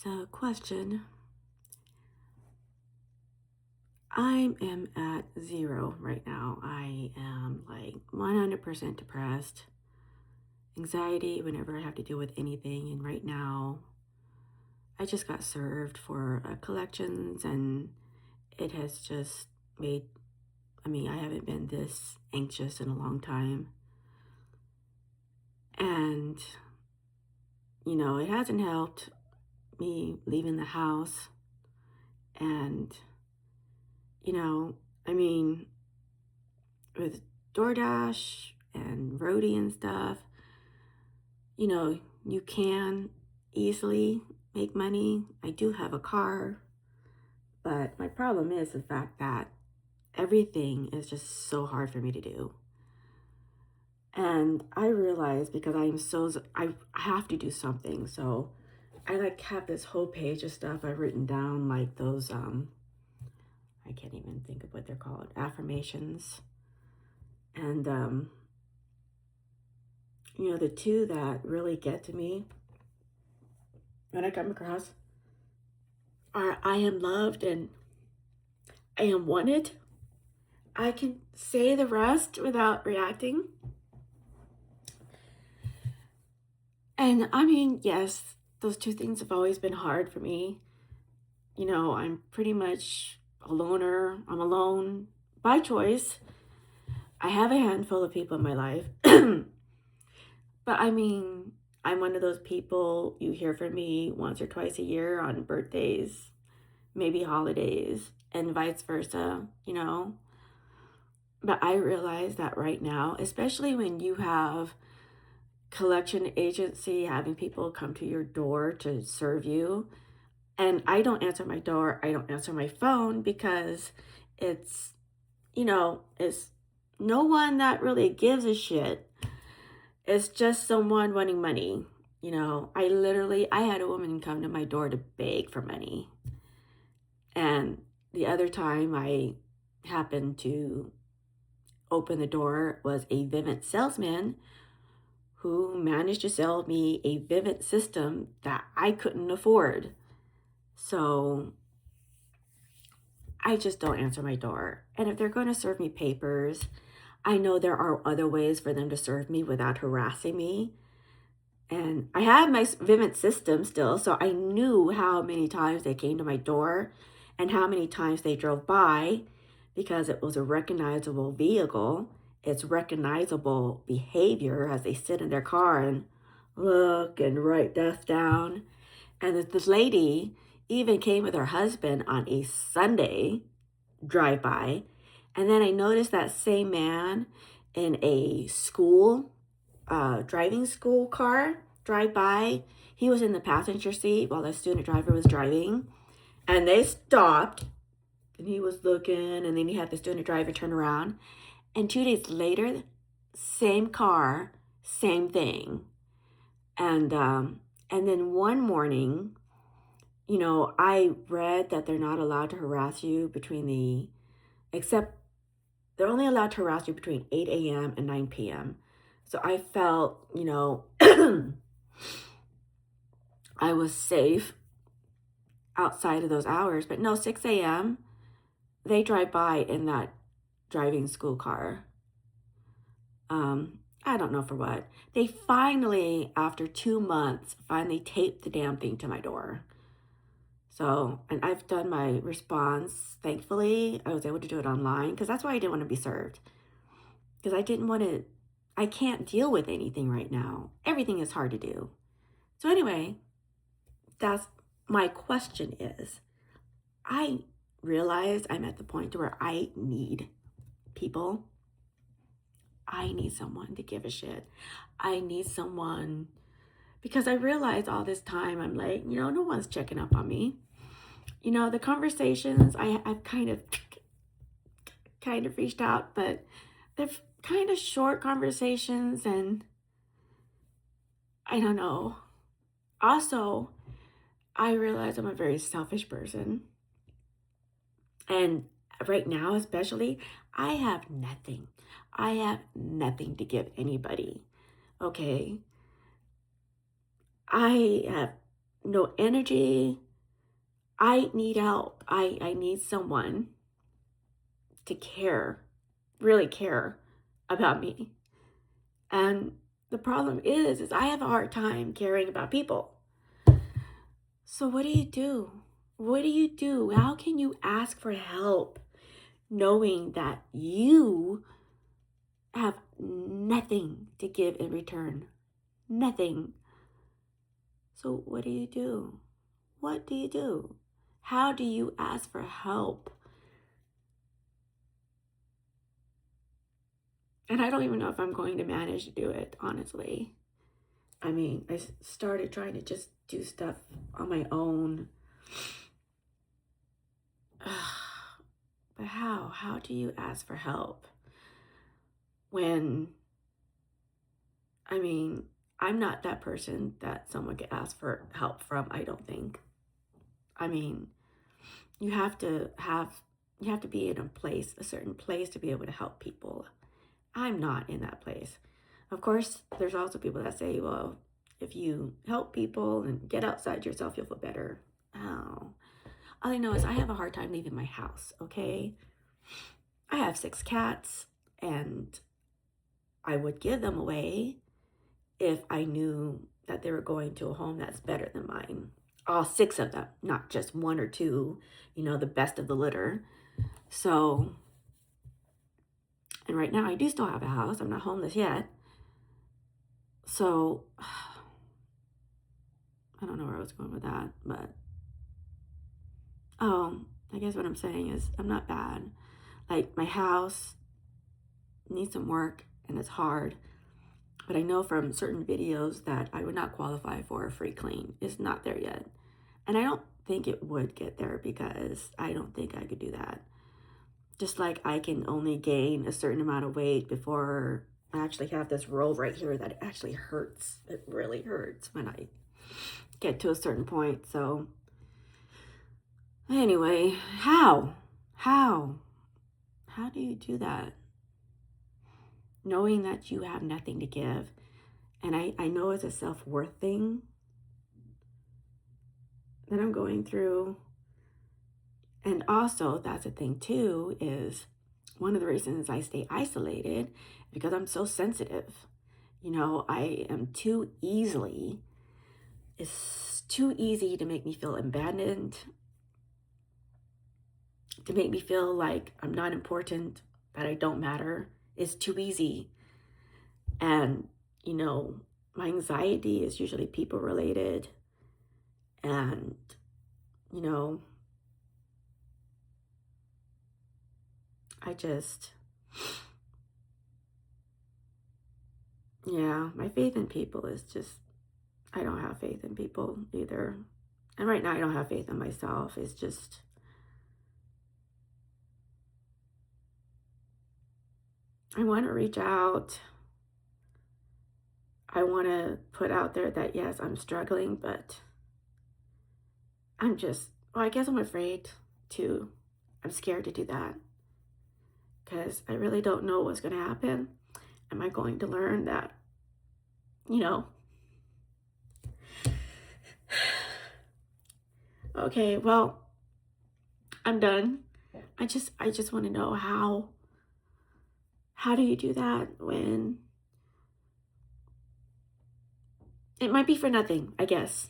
So, question. I am at zero right now. I am like 100% depressed, anxiety whenever I have to deal with anything. And right now, I just got served for collections, and it has just made, I haven't been this anxious in a long time. And, it hasn't helped me leaving the house. And, you know, I mean, with DoorDash and Roadie and stuff, you can easily make money. I do have a car, but my problem is the fact that everything is just so hard for me to do. And I realize because I have to do something. So I have this whole page of stuff I've written down, like those, I can't even think of what they're called, affirmations. And, the two that really get to me when I come across are I am loved and I am wanted. I can say the rest without reacting. And yes, those two things have always been hard for me. I'm pretty much a loner. I'm alone by choice. I have a handful of people in my life. But I'm one of those people you hear from me once or twice a year on birthdays, maybe holidays, and vice versa. But I realize that right now, especially when you have collection agency having people come to your door to serve you, and I don't answer my door, I don't answer my phone because it's, it's no one that really gives a shit. It's just someone wanting money. I had a woman come to my door to beg for money. And the other time I happened to open the door was a Vivint salesman who managed to sell me a Vivint system that I couldn't afford. So I just don't answer my door. And if they're going to serve me papers, I know there are other ways for them to serve me without harassing me. And I have my Vivint system still, so I knew how many times they came to my door and how many times they drove by because it was a recognizable vehicle. It's recognizable behavior as they sit in their car and look and write stuff down. And this lady even came with her husband on a Sunday drive by. And then I noticed that same man in a driving school car drive by. He was in the passenger seat while the student driver was driving. And they stopped. And he was looking. And then he had the student driver turn around. And 2 days later, same car, same thing. And then one morning, I read that they're not allowed to harass you except they're only allowed to harass you between 8 a.m. and 9 p.m. So I felt, I was safe outside of those hours. But no, 6 a.m., they drive by in that driving school car. I don't know for what. They finally, after 2 months, finally taped the damn thing to my door. So, and I've done my response. Thankfully, I was able to do it online because that's why I didn't want to be served. Because I can't deal with anything right now. Everything is hard to do. So anyway, that's my question is, I realize I'm at the point where I need people. I need someone to give a shit. I need someone because I realized all this time I'm like, no one's checking up on me. The conversations I've kind of reached out, but they're kind of short conversations and I don't know. Also, I realize I'm a very selfish person. And right now, especially, I have nothing. I have nothing to give anybody. Okay. I have no energy. I need help. I need someone to care, really care about me. And the problem is I have a hard time caring about people. So what do you do? What do you do? How can you ask for help knowing that you have nothing to give in return? Nothing. So what do you do? What do you do? How do you ask for help? And I don't even know if I'm going to manage to do it, honestly. I mean, I started trying to just do stuff on my own. But how? How do you ask for help when, I mean, I'm not that person that someone could ask for help from, I don't think. I mean, you have to have, you have to be in a place, a certain place to be able to help people. I'm not in that place. Of course, there's also people that say, well, if you help people and get outside yourself, you'll feel better. Oh, all I know is I have a hard time leaving my house, okay? I have 6 cats, and I would give them away if I knew that they were going to a home that's better than mine. All 6 of them, not just 1 or 2, the best of the litter. So, and right now I do still have a house. I'm not homeless yet. So, I don't know where I was going with that, but I guess what I'm saying is I'm not bad. Like, my house needs some work and it's hard, but I know from certain videos that I would not qualify for a free clean. It's not there yet. And I don't think it would get there because I don't think I could do that. Just like I can only gain a certain amount of weight before I actually have this roll right here that actually hurts. It really hurts when I get to a certain point. So anyway, how? How? How do you do that? Knowing that you have nothing to give. And I know it's a self-worth thing that I'm going through. And also, that's a thing too, is one of the reasons I stay isolated because I'm so sensitive. I am it's too easy to make me feel abandoned, to make me feel like I'm not important, that I don't matter. It's too easy. And, my anxiety is usually people related. And, you know, I just, yeah, my faith in people is just, I don't have faith in people either. And right now I don't have faith in myself. It's just, I want to reach out. I want to put out there that, yes, I'm struggling, but I guess I'm afraid to, I'm scared to do that because I really don't know what's going to happen. Am I going to learn that, you know, okay, well, I'm done. I just want to know how do you do that when it might be for nothing, I guess.